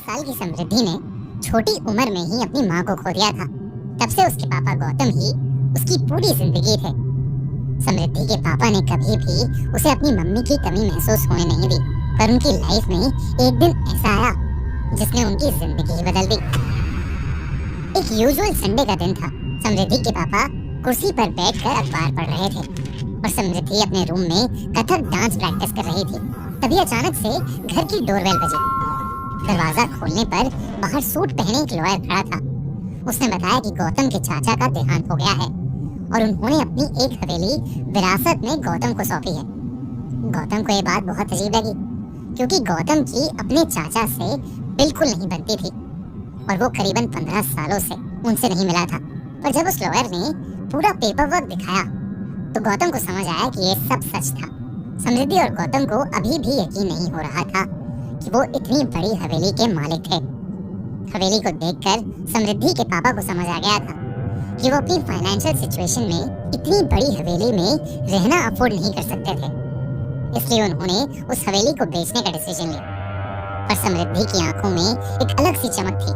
साल की समृद्धि ने छोटी उम्र में ही अपनी माँ को खो दिया था। तब से उसके पापा गौतम ही उसकी पूरी जिंदगी थे। समृद्धि के पापा ने कभी भी उसे अपनी मम्मी की कमी महसूस होने नहीं दी, पर उनकी लाइफ में एक दिन ऐसा आया जिसने उनकी जिंदगी ही बदल दी। एक यूजुअल संडे का दिन था। समृद्धि के पापा कुर्सी पर बैठकर अखबार पढ़ रहे थे और समृद्धि अपने रूम में कथक डांस प्रैक्टिस कर रही थी। तभी अचानक से घर की डोरबेल बजी। दरवाजा खोलने पर बाहर सूट पहने एक लॉयर खड़ा था। उसने बताया कि गौतम के चाचा का देहांत हो गया है और उन्होंने अपनी एक हवेली विरासत में गौतम को सौंपी है। गौतम को ये बात बहुत अजीब लगी, क्योंकि गौतम की अपने चाचा से बिल्कुल नहीं बनती थी और वो करीबन 15 सालों से उनसे नहीं मिला था। पर जब उस लॉयर ने पूरा पेपर वर्क दिखाया तो गौतम को समझ आया कि ये सब सच था। समृद्धि और गौतम को अभी भी यकीन नहीं हो रहा था कि वो इतनी बड़ी हवेली के मालिक थे। हवेली को देखकर समृद्धि के पापा को समझ आ गया था कि वो अपनी फाइनेंशियल सिचुएशन में इतनी बड़ी हवेली में रहना अफोर्ड नहीं कर सकते थे। इसलिए उन्होंने उस हवेली को बेचने का डिसीजन लिया। पर समृद्धि की आंखों में एक अलग सी चमक थी।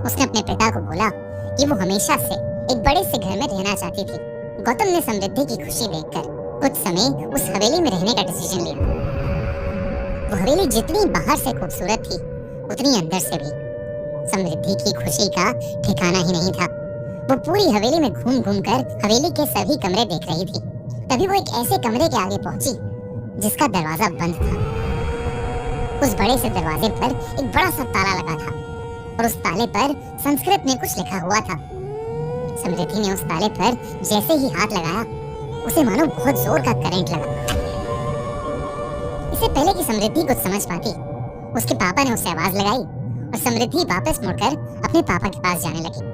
उसने अपने पिता को बोला कि वो हमेशा से एक बड़े से घर में रहना चाहती थी। गौतम ने समृद्धि की खुशी देखकर कुछ समय उस हवेली में रहने का डिसीजन लिया। वो हवेली जितनी बाहर से खूबसूरत थी, उतनी अंदर से भी। समृद्धि की खुशी का ठिकाना ही नहीं था। वो पूरी हवेली में घूम घूम कर हवेली के सभी कमरे देख रही थी। तभी वो एक ऐसे कमरे के आगे पहुंची जिसका दरवाजा बंद था। उस बड़े से दरवाजे पर एक बड़ा सा ताला लगा था और उस ताले पर संस्कृत में कुछ लिखा हुआ था। समृद्धि ने उस ताले पर जैसे ही हाथ लगाया, उसे मानो बहुत जोर का करंट लगा। इससे पहले कि समृद्धि कुछ समझ पाती, उसके पापा ने उसे आवाज लगाई और समृद्धि वापस मुड़कर अपने पापा के पास जाने लगी।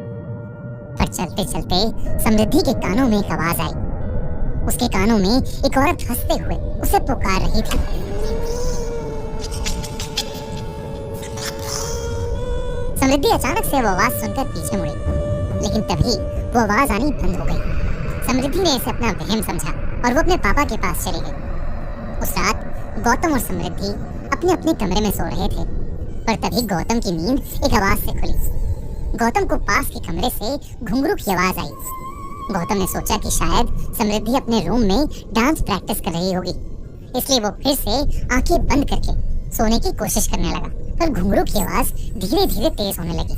पर चलते चलते समृद्धि के कानों में एक आवाज आई। उसके कानों में एक औरत हंसते हुए उसे पुकार रही थी। समृद्धि अचानक से वो आवाज सुनकर पीछे मुड़ी, लेकिन तभी वो आवाज आनी बंद हो गई। समृद्धि ने इसे अपना वहम समझा और वो अपने पापा के पास चली गई। उस रात गौतम और समृद्धि अपने अपने कमरे में सो रहे थे, पर तभी गौतम की नींद एक आवाज से खुली। गौतम को पास के कमरे से घुंघरू की आवाज आई। गौतम ने सोचा कि शायद समृद्धि अपने रूम में डांस प्रैक्टिस कर रही होगी, इसलिए वो फिर से आंखें बंद करके सोने की कोशिश करने लगा। पर घुंघरू की आवाज धीरे धीरे तेज होने लगी।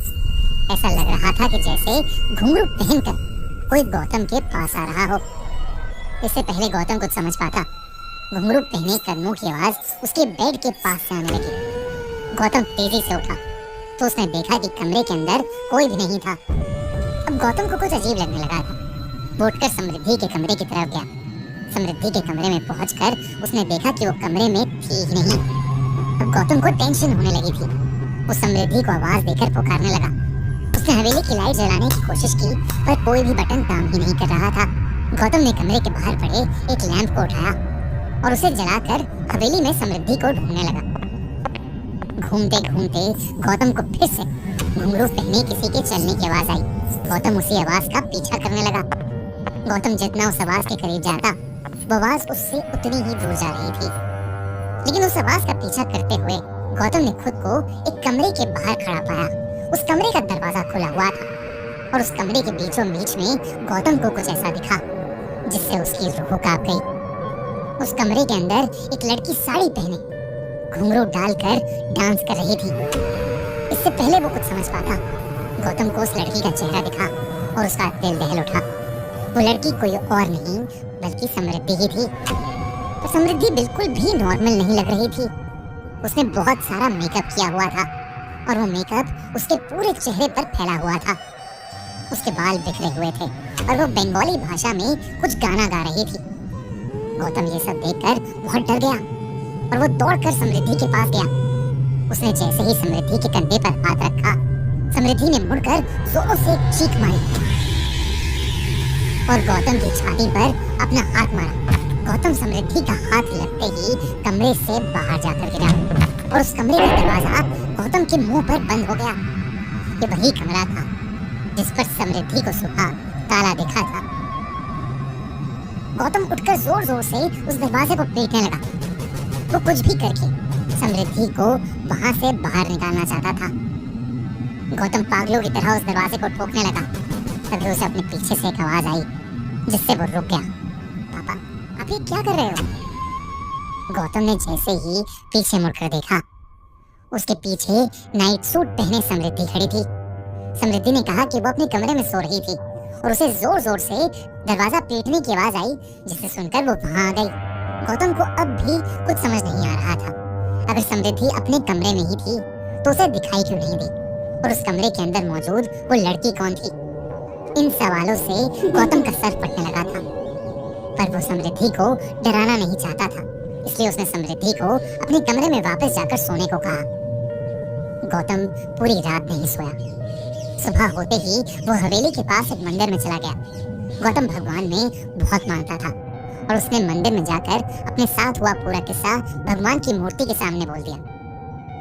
ऐसा लग रहा था कि जैसे घुंघरू पहनकर कोई गौतम के पास आ रहा हो। इससे पहले गौतम कुछ समझ पाता, घुंघरू पहने कदमों की आवाज उसके बेड के पास से आने लगी। गौतम तेजी से उठा तो उसने देखा कि कमरे के अंदर कोई भी नहीं था। अब गौतम को कुछ अजीब लगने लगा था। वो उठकर समृद्धि के कमरे की तरफ गया। समृद्धि के कमरे में पहुंचकर उसने देखा कि वो कमरे में थी ही नहीं। अब गौतम को टेंशन होने लगी थी। वो समृद्धि को आवाज देकर पुकारने लगा। उसने हवेली की लाइट जलाने की कोशिश की, पर कोई भी बटन काम ही नहीं कर रहा था। गौतम ने कमरे के बाहर पड़े एक लैंप को उठाया और उसे जलाकर हवेली में समृद्धि को ढूंढने लगा। घूमते घूमते गौतम को फिर से घुंघरू पहने किसी के चलने की आवाज आई। गौतम उसी आवाज का पीछा करने लगा। गौतम जितना उस आवाज के करीब जाता, वो आवाज उससे उतनी ही दूर जा रही थी। लेकिन उस आवाज का पीछा करते हुए गौतम ने खुद को एक कमरे के बाहर खड़ा पाया। उस कमरे का दरवाजा खुला हुआ था और उस कमरे के बीचों बीच में गौतम को कुछ ऐसा दिखा जिससे उसकी रूह कांप गई। उस कमरे के अंदर एक लड़की साड़ी पहने घुंघरू डालकर डांस कर रही थी। इससे पहले वो कुछ समझ पाता, गौतम को उस लड़की का चेहरा दिखा और उसका दिल दहल उठा। वो लड़की कोई और नहीं बल्कि समृद्धि ही थी। पर समृद्धि बिल्कुल भी नॉर्मल नहीं लग रही थी। उसने बहुत सारा मेकअप किया हुआ था और वो मेकअप उसके पूरे चेहरे पर फैला हुआ था। उसके बाल बिखरे हुए थे और वो बंगाली भाषा में कुछ गाना गा रही थी। गौतम ये सब देखकर बहुत डर गया और वो दौड़कर समृद्धि के पास गया। उसने जैसे ही समृद्धि के कंधे पर हाथ रखा, समृद्धि ने मुड़कर जोरों से एक चीख मारी और गौतम की छाती पर अपना हाथ मारा। गौतम समृद्धि का हाथ लगते ही कमरे से बाहर जाकर गिरा और उस कमरे का दरवाजा गौतम के मुंह पर बंद हो गया। ये वही कमरा था जिस पर समृद्धि को सुबह ताला दिखा था। गौतम उठकर जोर जोर से उस दरवाजे को पीटने लगा। वो कुछ भी करके समृद्धि को वहां से बाहर निकालना चाहता था। गौतम पागलों की तरह उस दरवाजे को ठोकने लगा। तभी उसे अपने पीछे से एक आवाज आई जिससे वो रुक गया। पापा, आप ये क्या कर रहे हो? गौतम ने जैसे ही पीछे मुड़कर देखा, उसके पीछे नाइट सूट पहने समृद्धि खड़ी थी। समृद्धि ने कहा कि वो अपने कमरे में सो रही थी और उसे जोर जोर से दरवाजा पीटने की आवाज आई, जिसे सुनकर वो वहां आ गई। गौतम को अब भी कुछ समझ नहीं आ रहा था। अगर समृद्धि अपने कमरे में ही थी तो उसे दिखाई क्यों नहीं दी, और उस कमरे के अंदर मौजूद वो लड़की कौन थी? इन सवालों से गौतम का सर फटने लगा था, पर वो समृद्धि को डराना नहीं चाहता था, इसलिए उसने समृद्धि को अपने कमरे में वापस जाकर सोने को कहा। गौतम पूरी रात नहीं सोया। सुबह होते ही वो हवेली के पास एक मंदिर में चला गया। गौतम भगवान में बहुत मानता था और उसने मंदिर में जाकर अपने साथ हुआ पूरा किस्सा भगवान की मूर्ति के सामने बोल दिया।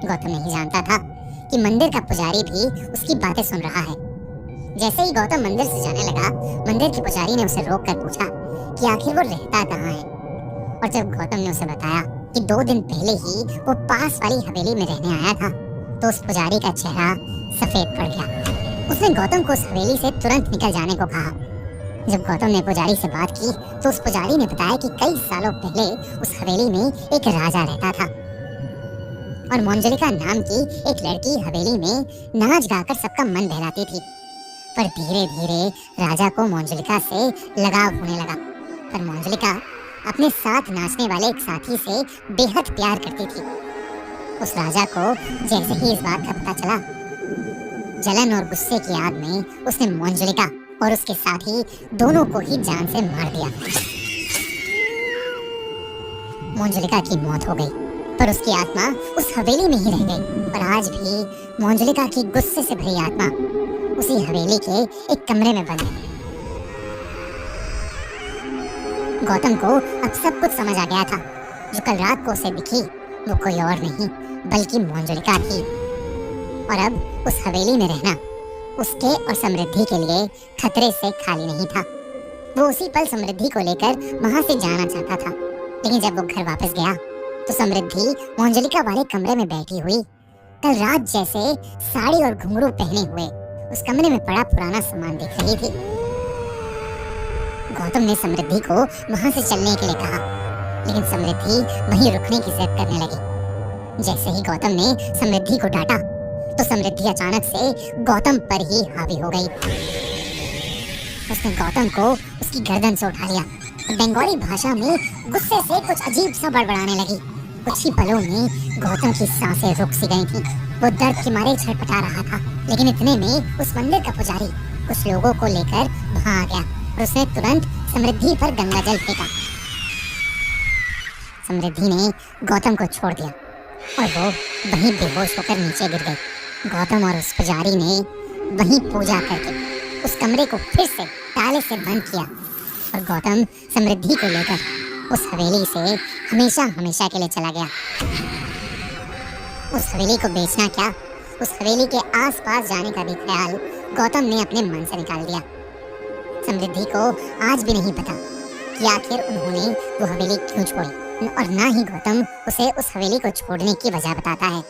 गौतम नहीं जानता था कि मंदिर का पुजारी भी उसकी बातें सुन रहा है। जैसे ही गौतम मंदिर से जाने लगा, मंदिर के पुजारी ने उसे रोक कर पूछा कि आखिर वो रहता कहाँ है। और जब गौतम ने उसे बताया कि 2 दिन पहले ही वो पास वाली हवेली में रहने आया था, तो उस पुजारी का चेहरा सफेद पड़ गया। उसने गौतम को उस हवेली से तुरंत निकल जाने को कहा। जब गौतम ने पुजारी से बात की तो उस पुजारी ने बताया कि कई सालों पहले उस हवेली में एक राजा रहता था और मंजुलिका नाम की एक लड़की हवेली में नाच गाकर सबका मन बहलाती थी। पर धीरे धीरे राजा को मंजुलिका से लगाव होने लगा। पर मंजुलिका अपने साथ नाचने वाले एक साथी से बेहद प्यार करती थी। उस राजा को जैसे ही इस बात का पता चला, जलन और गुस्से की आग में उसने मंजुलिका और उसके साथी दोनों को ही जान से मार दिया। मंजुलिका की मौत हो गई, पर उसकी आत्मा उस हवेली में ही रह गई। और आज भी मंजुलिका की गुस्से से भरी आत्मा उसी हवेली के एक कमरे में बंद है। गौतम को अब सब कुछ समझ आ गया था। जो कल रात को उसे दिखी वो कोई और नहीं बल्कि मंजुलिका थी। और अब उस हवेली में रहना उसके और समृद्धि के लिए खतरे से खाली नहीं था। वो उसी पल समृद्धि को लेकर वहां से जाना चाहता था, लेकिन जब वो घर वापस गया तो समृद्धि मंजुलिका वाले कमरे में बैठी हुई कल रात जैसे साड़ी और घुंघरू पहने हुए उस कमरे में पड़ा पुराना सामान देख रही थी। गौतम ने समृद्धि को वहां से चलने के लिए कहा, लेकिन समृद्धि वहीं रुकने की जिद करने लगी। जैसे ही गौतम ने समृद्धि को डांटा तो समृद्धि अचानक से गौतम पर ही हावी हो गई। उसने गौतम को उसकी गर्दन से उठा लिया और बंगाली भाषा में गुस्से से कुछ अजीब सा बड़बड़ाने लगी। कुछ ही पलों में गौतम की सांसें रुक सी गई थीं। वो दर्द के मारे छटपटा रहा था, लेकिन इतने में उस मंदिर का पुजारी कुछ लोगों को लेकर वहां आ गया और उसने तुरंत समृद्धि पर गंगा जल फेंका। समृद्धि ने गौतम को छोड़ दिया और वो वहीं बेहोश होकर नीचे गिर गई। गौतम और उस पुजारी ने वहीं पूजा करके उस कमरे को फिर से ताले से बंद किया और गौतम समृद्धि को लेकर उस हवेली से हमेशा हमेशा के लिए चला गया। उस हवेली को बेचना क्या, उस हवेली के आसपास जाने का भी ख्याल गौतम ने अपने मन से निकाल दिया। समृद्धि को आज भी नहीं पता कि आखिर उन्होंने वो हवेली क्यों छोड़ी, और ना ही गौतम उसे उस हवेली को छोड़ने की वजह बताता है।